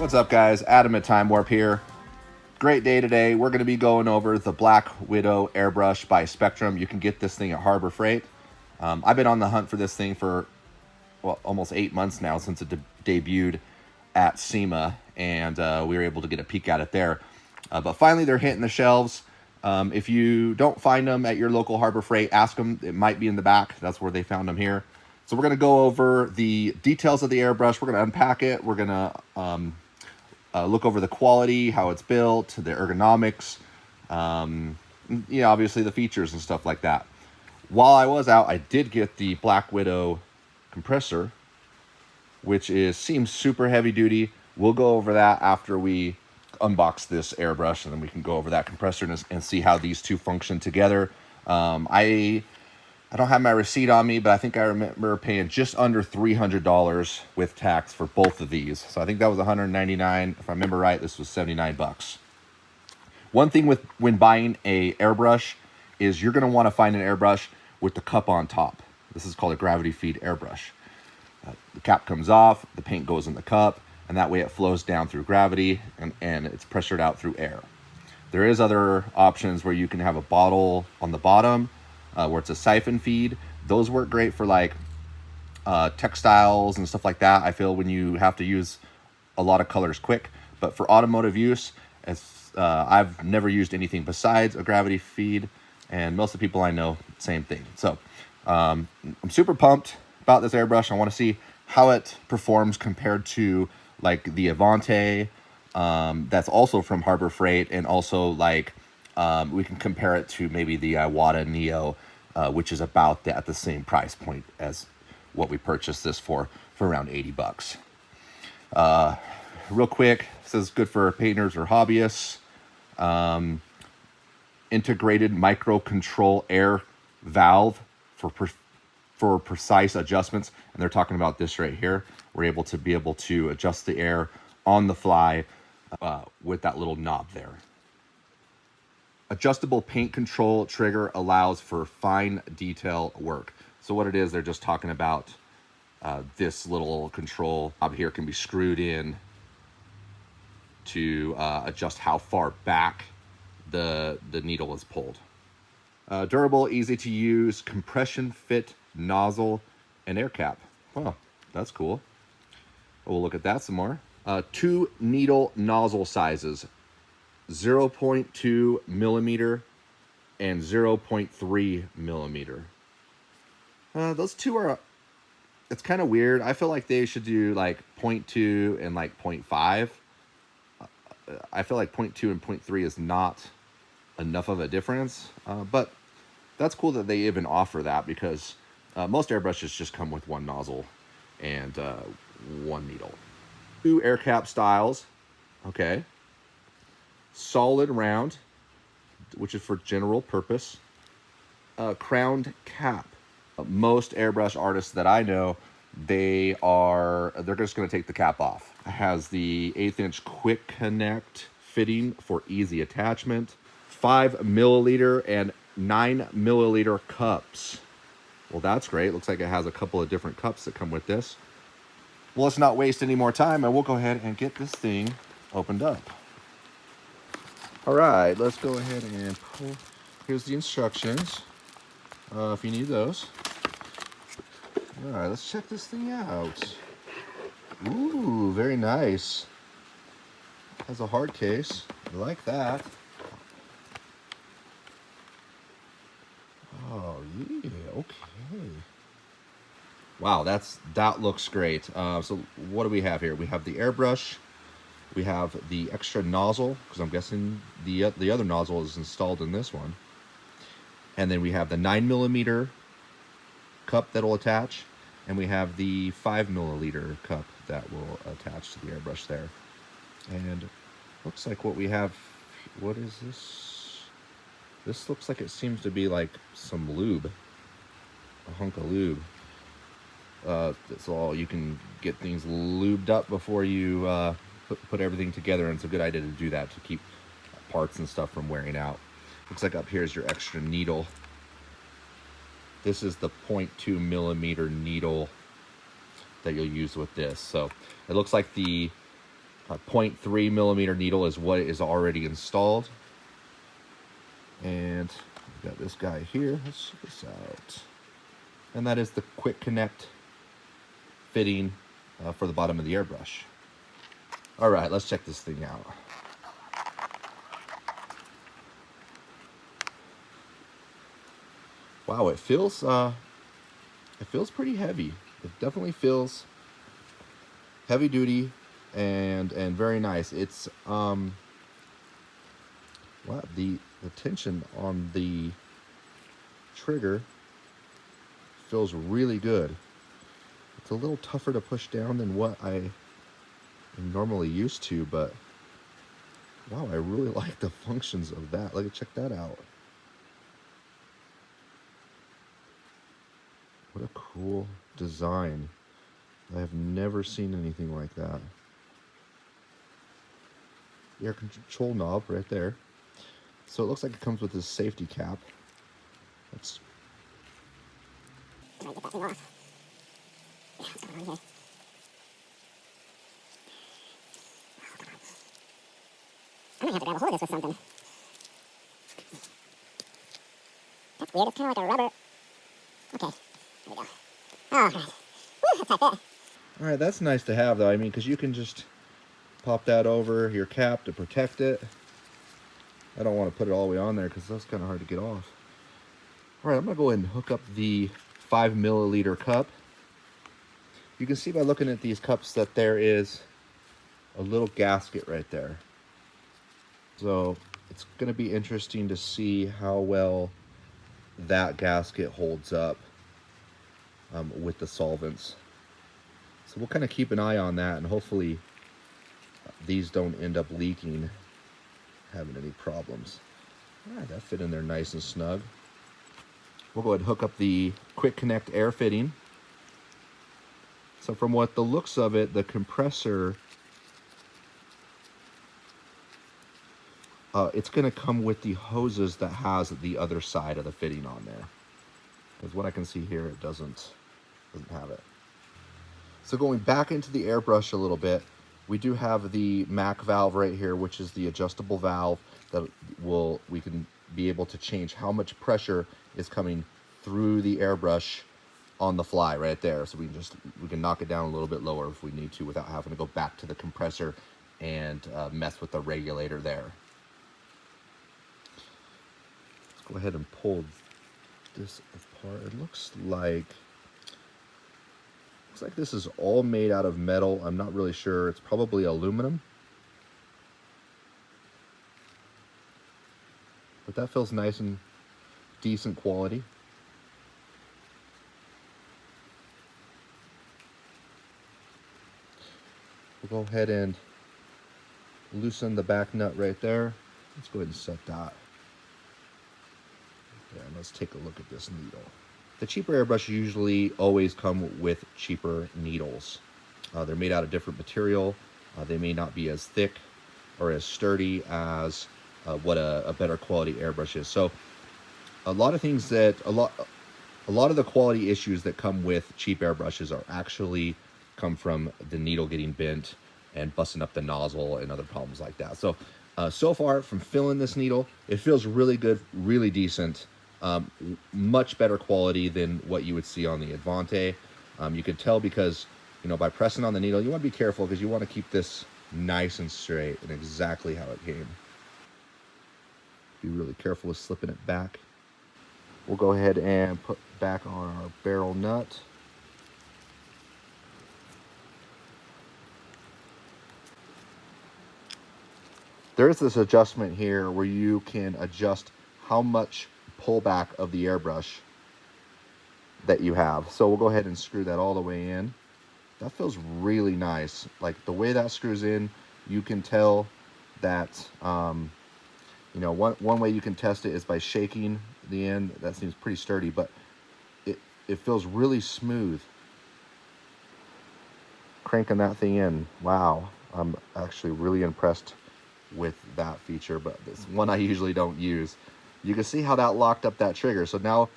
What's up, guys? Adam at Time Warp here. Great day today. We're going to be going over the Black Widow Airbrush by Spectrum. You can get this thing at Harbor Freight. I've been on the hunt for this thing for almost 8 months now since it debuted at Sema, and we were able to get a peek at it there. But finally, they're hitting the shelves. If you don't find them at your local Harbor Freight, ask them. It might be in the back. That's where they found them here. So we're going to go over the details of the airbrush. We're going to unpack it. We're going to look over the quality, how it's built, the ergonomics, obviously the features and stuff like that. While I was out, I did get the Black Widow compressor, which seems super heavy duty. We'll go over that after we unbox this airbrush, and then we can go over that compressor and see how these two function together. I don't have my receipt on me, but I think I remember paying just under $300 with tax for both of these. So I think that was $199. If I remember right, this was $79. One thing when buying a airbrush is you're going to want to find an airbrush with the cup on top. This is called a gravity feed airbrush. The cap comes off, the paint goes in the cup, and that way it flows down through gravity and it's pressured out through air. There is other options where you can have a bottle on the bottom where it's a siphon feed. Those work great for like textiles and stuff like that. I feel when you have to use a lot of colors quick, but for automotive use, I've never used anything besides a gravity feed, and most of the people I know, same thing. So I'm super pumped about this airbrush. I want to see how it performs compared to like the Avante, that's also from Harbor Freight, and also like we can compare it to maybe the Iwata Neo, which is about at the same price point as what we purchased this for around 80 bucks. Real quick, it says good for painters or hobbyists. Integrated microcontrol air valve for precise adjustments, and they're talking about this right here. We're able to adjust the air on the fly with that little knob there. Adjustable paint control trigger allows for fine detail work. So what it is, they're just talking about this little control knob here can be screwed in to adjust how far back the needle is pulled. Durable, easy to use, compression fit nozzle and air cap. Wow, that's cool. We'll look at that some more. 2 needle nozzle sizes, 0.2 millimeter and 0.3 millimeter. Those two are, it's kind of weird. I feel like they should do like 0.2 and like 0.5. I feel like 0.2 and 0.3 is not enough of a difference, but that's cool that they even offer that, because most airbrushes just come with one nozzle and one needle. 2 air cap styles. Okay. Solid round, which is for general purpose. Crowned cap. Most airbrush artists that I know, they're just going to take the cap off. It has the 1/8 inch quick connect fitting for easy attachment. 5 milliliter and 9 milliliter cups. Well, that's great. Looks like it has a couple of different cups that come with this. Well, let's not waste any more time, and we'll go ahead and get this thing opened up. All right, let's go ahead and pull. Here's the instructions, if you need those. All right, let's check this thing out. Ooh, very nice. Has a hard case. I like that. Oh, yeah, okay. Wow, that looks great. So what do we have here? We have the airbrush. We have the extra nozzle, because I'm guessing the other nozzle is installed in this one. And then we have the 9 millimeter cup that will attach, and we have the 5 milliliter cup that will attach to the airbrush there. And looks like what we have, what is this? This looks like it seems to be like some lube, a hunk of lube. That's all. You can get things lubed up before you put everything together, and it's a good idea to do that to keep parts and stuff from wearing out. Looks like up here is your extra needle. This is the 0.2 millimeter needle that you'll use with this. So it looks like the A 0.3 millimeter needle is what is already installed. And we've got this guy here. Let's check this out. And that is the quick connect fitting for the bottom of the airbrush. All right, let's check this thing out. Wow, it feels pretty heavy. It definitely feels heavy duty and very nice. It's wow, the tension on the trigger feels really good. It's a little tougher to push down than what I am normally used to, but wow, I really like the functions of that. Like, check that out. What a cool design. I have never seen anything like that. Air control knob right there. So it looks like it comes with this safety cap. Let's try to get that thing off. Yeah, what's going on here? I might have to grab a hold of this with something. That's weird. It's kind of like a rubber. Okay, there we go. Oh, God. Woo, that's a fit. All right, that's nice to have, though. I mean, because you can just pop that over your cap to protect it. I don't want to put it all the way on there because that's kind of hard to get off. All right, I'm going to go ahead and hook up the 5 milliliter cup. You can see by looking at these cups that there is a little gasket right there. So it's going to be interesting to see how well that gasket holds up with the solvents. So we'll kind of keep an eye on that, and hopefully these don't end up leaking, having any problems. All right, that fit in there nice and snug. We'll go ahead and hook up the quick connect air fitting. So from what the looks of it, the compressor, it's going to come with the hoses that has the other side of the fitting on there. Because what I can see here, it doesn't have it. So going back into the airbrush a little bit, we do have the MAC valve right here, which is the adjustable valve that we can be able to change how much pressure is coming through the airbrush on the fly right there. So we can knock it down a little bit lower if we need to without having to go back to the compressor and mess with the regulator there. Let's go ahead and pull this apart. It looks like this is all made out of metal. I'm not really sure. It's probably aluminum. But that feels nice and decent quality. We'll go ahead and loosen the back nut right there. Let's go ahead and set that. And let's take a look at this needle. The cheaper airbrushes usually always come with cheaper needles. They're made out of different material. They may not be as thick or as sturdy as what a better quality airbrush is. So a lot of things that a lot of the quality issues that come with cheap airbrushes are actually come from the needle getting bent and busting up the nozzle and other problems like that. So so far from filling this needle, it feels really good, really decent. Much better quality than what you would see on the Advante. You could tell because, by pressing on the needle, you want to be careful because you want to keep this nice and straight and exactly how it came. Be really careful with slipping it back. We'll go ahead and put back on our barrel nut. There is this adjustment here where you can adjust how much pullback of the airbrush that you have. So we'll go ahead and screw that all the way in. That feels really nice. Like the way that screws in, you can tell that, one way you can test it is by shaking the end. That seems pretty sturdy, but it feels really smooth. Cranking that thing in, wow. I'm actually really impressed with that feature, but this one I usually don't use. You can see how that locked up that trigger. So now,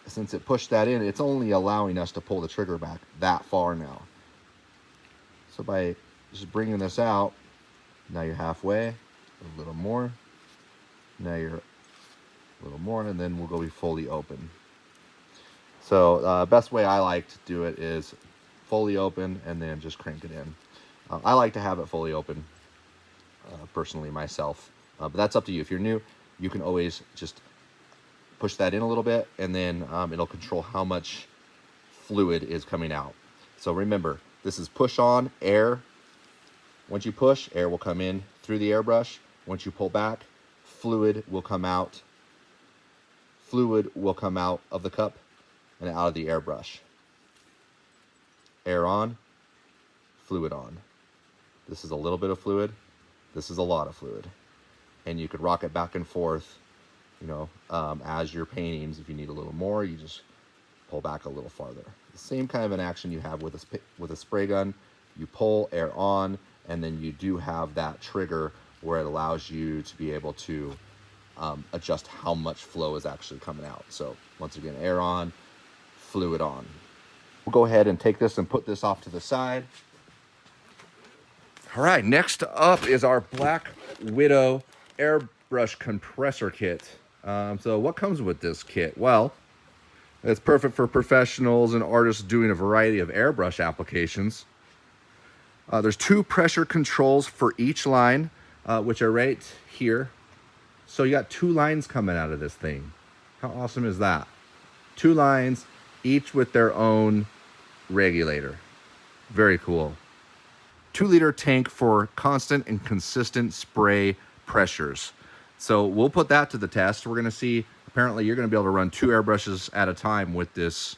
since it pushed that in, it's only allowing us to pull the trigger back that far now. So by just bringing this out. Now you're halfway, a little more. Now you're a little more, and then we'll go be fully open. So best way I like to do it is fully open and then just crank it in. I like to have it fully open, personally myself, but that's up to you. If you're new, you can always just push that in a little bit, and then it'll control how much fluid is coming out. So remember, this is push on, air. Once you push, air will come in through the airbrush. Once you pull back, fluid will come out. Fluid will come out of the cup and out of the airbrush. Air on, fluid on. This is a little bit of fluid. This is a lot of fluid. And you could rock it back and forth, you know, as you're painting. If you need a little more, you just pull back a little farther. The same kind of an action you have with a spray gun. You pull, air on, and then you do have that trigger where it allows you to be able to adjust how much flow is actually coming out. So once again, air on, fluid on. We'll go ahead and take this and put this off to the side. All right, next up is our Black Widow Airbrush Compressor Kit. So what comes with this kit? Well, it's perfect for professionals and artists doing a variety of airbrush applications. There's 2 pressure controls for each line, which are right here. So you got 2 lines coming out of this thing. How awesome is that? 2 lines, each with their own regulator. Very cool. 2-liter tank for constant and consistent spray pressures. So we'll put that to the test. We're going to see, apparently you're going to be able to run 2 airbrushes at a time with this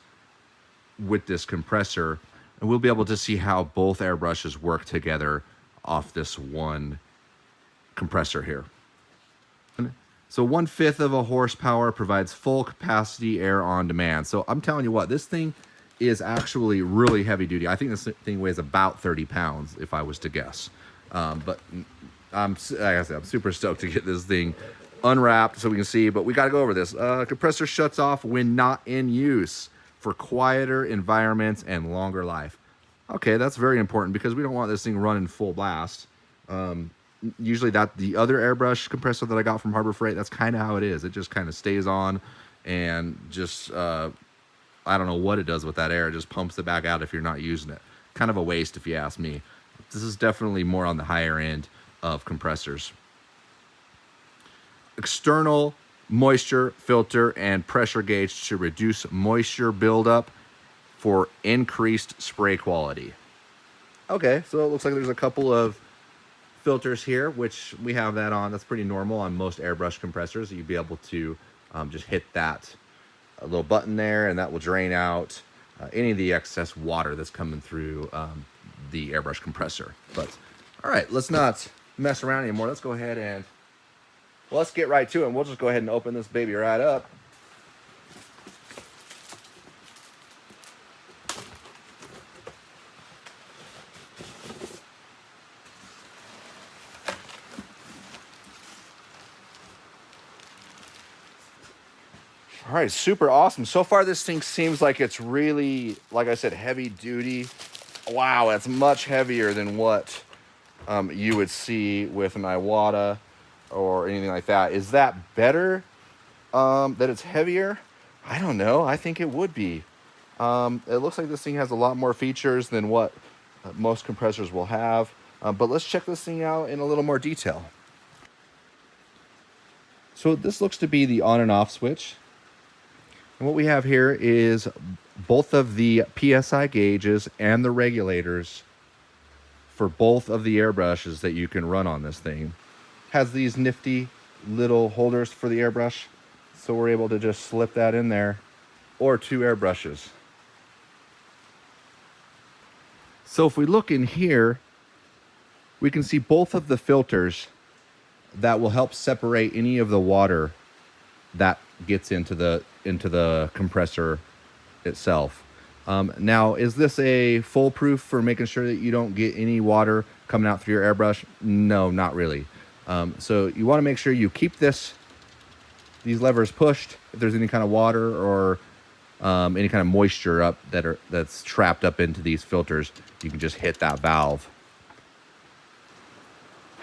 compressor, and we'll be able to see how both airbrushes work together off this one compressor here. So 1/5 of a horsepower provides full capacity air on demand. So I'm telling you what, this thing is actually really heavy duty. I think this thing weighs about 30 pounds if I was to guess. But like I said, I'm super stoked to get this thing unwrapped so we can see, but we got to go over this. Compressor shuts off when not in use for quieter environments and longer life. Okay, that's very important because we don't want this thing running full blast. Usually the other airbrush compressor that I got from Harbor Freight, that's kind of how it is. It just kind of stays on and just, I don't know what it does with that air. It just pumps it back out if you're not using it. Kind of a waste if you ask me. This is definitely more on the higher end of compressors. External moisture filter and pressure gauge to reduce moisture buildup for increased spray quality. Okay, so it looks like there's a couple of filters here, which we have that on. That's pretty normal on most airbrush compressors. You'd be able to just hit that little button there, and that will drain out any of the excess water that's coming through the airbrush compressor. But all right, let's not mess around anymore. Let's go ahead and let's get right to it. And we'll just go ahead and open this baby right up. All right, super awesome. So far, this thing seems like it's really, like I said, heavy duty. Wow, it's much heavier than what you would see with an Iwata or anything like that. Is that better that it's heavier? I don't know. I think it would be. It looks like this thing has a lot more features than what most compressors will have. But let's check this thing out in a little more detail. So this looks to be the on and off switch. And what we have here is both of the PSI gauges and the regulators for both of the airbrushes that you can run on this thing. Has these nifty little holders for the airbrush, so we're able to just slip that in there, or 2 airbrushes. So if we look in here, we can see both of the filters that will help separate any of the water that gets into the compressor itself. Now, is this a foolproof for making sure that you don't get any water coming out through your airbrush? No, not really. So you want to make sure you keep these levers pushed. If there's any kind of water or any kind of moisture that's trapped up into these filters, you can just hit that valve.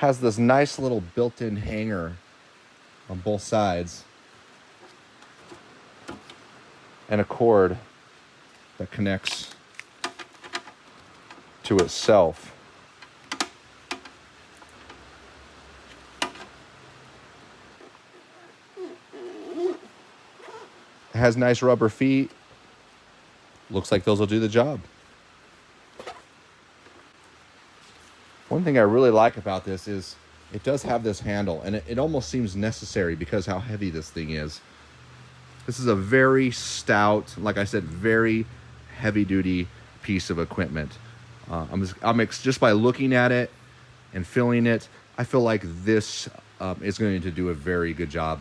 has this nice little built-in hanger on both sides and a cord that connects to itself. It has nice rubber feet. Looks like those will do the job. One thing I really like about this is it does have this handle, and it almost seems necessary because how heavy this thing is. This is a very stout, like I said, very heavy-duty piece of equipment. Just by looking at it and feeling it, I feel like this is going to do a very good job,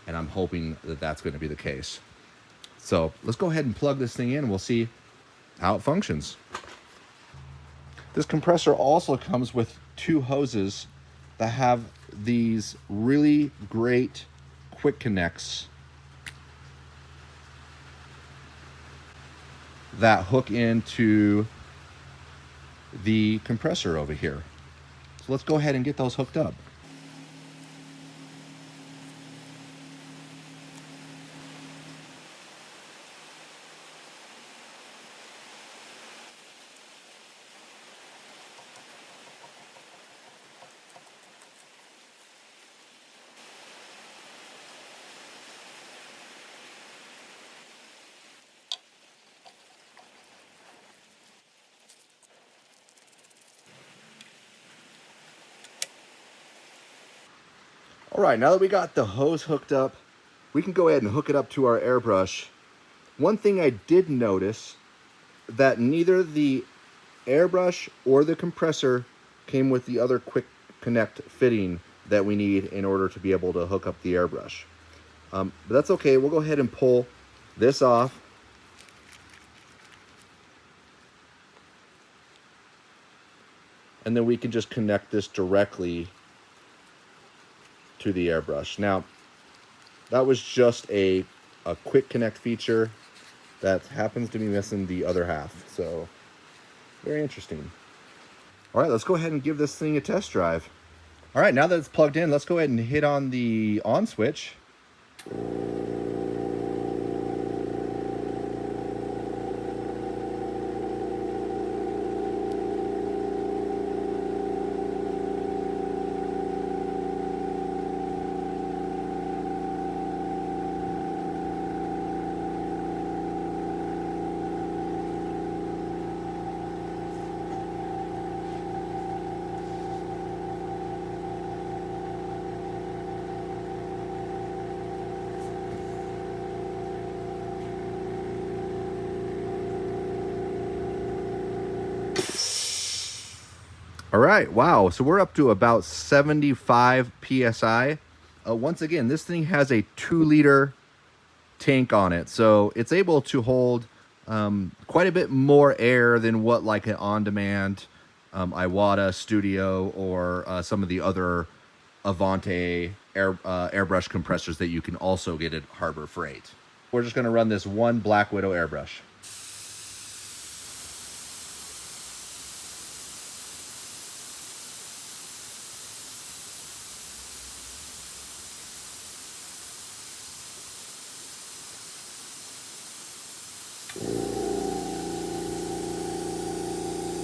and I'm hoping that that's going to be the case. So let's go ahead and plug this thing in, and we'll see how it functions. This compressor also comes with 2 hoses that have these really great quick connects that hook into the compressor over here. So let's go ahead and get those hooked up. All right, now that we got the hose hooked up, we can go ahead and hook it up to our airbrush. One thing I did notice that neither the airbrush or the compressor came with the other quick connect fitting that we need in order to be able to hook up the airbrush. But that's okay, we'll go ahead and pull this off. And then we can just connect this directly to the airbrush. Now, that was just a quick connect feature that happens to be missing the other half. So, very interesting. All right, let's go ahead and give this thing a test drive. All right, now that it's plugged in, let's go ahead and hit on the on switch. All right, wow, so we're up to about 75 PSI. Once again, this thing has a 2-liter tank on it, so it's able to hold quite a bit more air than what like an on-demand Iwata Studio or some of the other Avante airbrush compressors that you can also get at Harbor Freight. We're just gonna run this one Black Widow airbrush.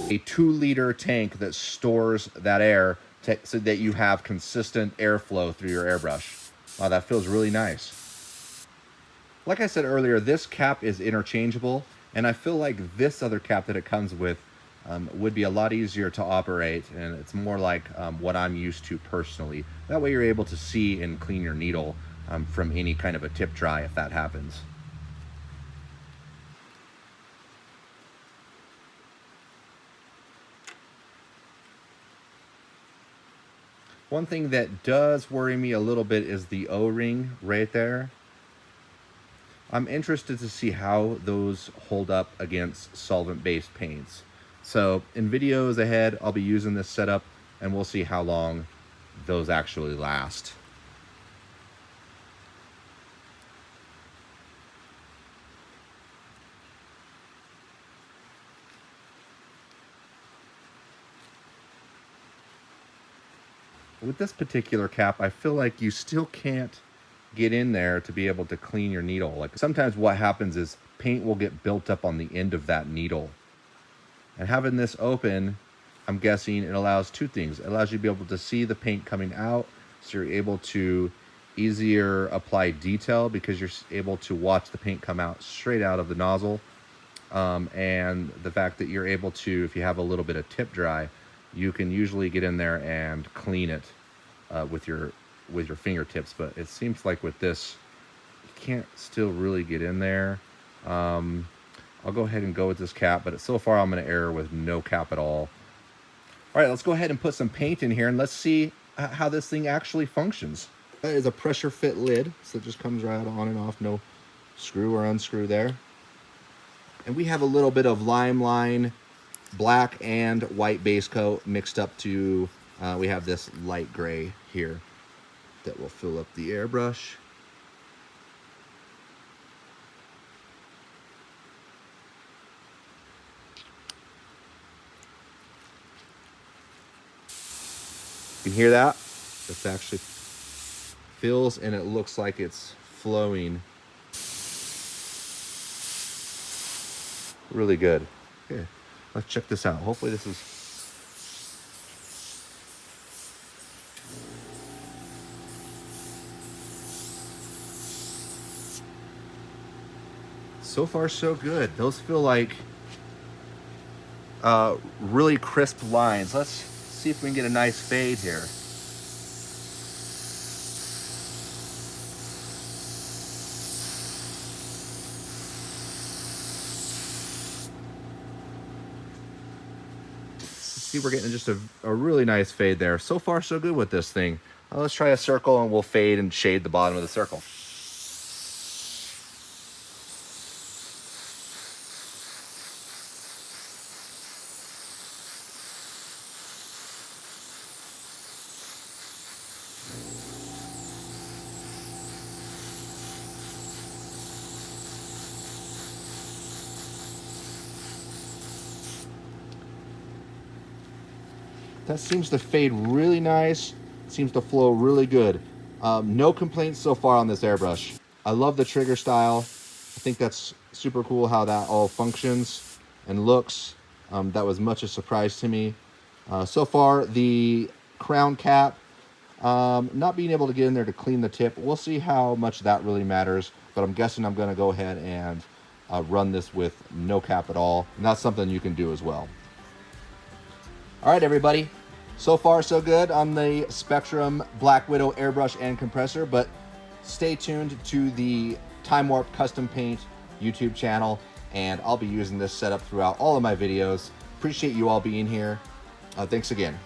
A 2-liter tank that stores that air so that you have consistent airflow through your airbrush. Wow, that feels really nice. Like I said earlier, this cap is interchangeable, and I feel like this other cap that it comes with would be a lot easier to operate, and it's more like what I'm used to personally. That way you're able to see and clean your needle from any kind of a tip dry if that happens. One thing that does worry me a little bit is the O-ring right there. I'm interested to see how those hold up against solvent-based paints. So in videos ahead, I'll be using this setup and we'll see how long those actually last. With this particular cap, I feel like you still can't get in there to be able to clean your needle. Like sometimes what happens is paint will get built up on the end of that needle. And having this open, I'm guessing it allows two things. It allows you to be able to see the paint coming out, so you're able to easier apply detail because you're able to watch the paint come out straight out of the nozzle. And the fact that you're able to, if you have a little bit of tip dry, you can usually get in there and clean it with your fingertips. But it seems like with this, you can't still really get in there. I'll go ahead and go with this cap, but so far I'm going to err with no cap at all. All right, let's go ahead and put some paint in here and let's see how this thing actually functions. That is a pressure fit lid, so it just comes right on and off, no screw or unscrew there. And we have a little bit of Limeline black and white base coat mixed up to, we have this light gray here that will fill up the airbrush. You can hear that? It's actually fills and it looks like it's flowing. Really good. Okay, let's check this out. Hopefully this is... So far so good. Those feel like really crisp lines. Let's see if we can get a nice fade here. See, we're getting just a really nice fade there. So far so good with this thing. Let's try a circle and we'll fade and shade the bottom of the circle. That seems to fade really nice. Seems to flow really good. No complaints so far on this airbrush. I love the trigger style. I think that's super cool how that all functions and looks. That was much a surprise to me. So far, the crown cap, not being able to get in there to clean the tip, we'll see how much that really matters, but I'm guessing I'm going to go ahead and run this with no cap at all, and that's something you can do as well. All right, everybody. So far, so good on the Spectrum Black Widow airbrush and compressor, but stay tuned to the Time Warp Custom Paint YouTube channel, and I'll be using this setup throughout all of my videos. Appreciate you all being here. Thanks again.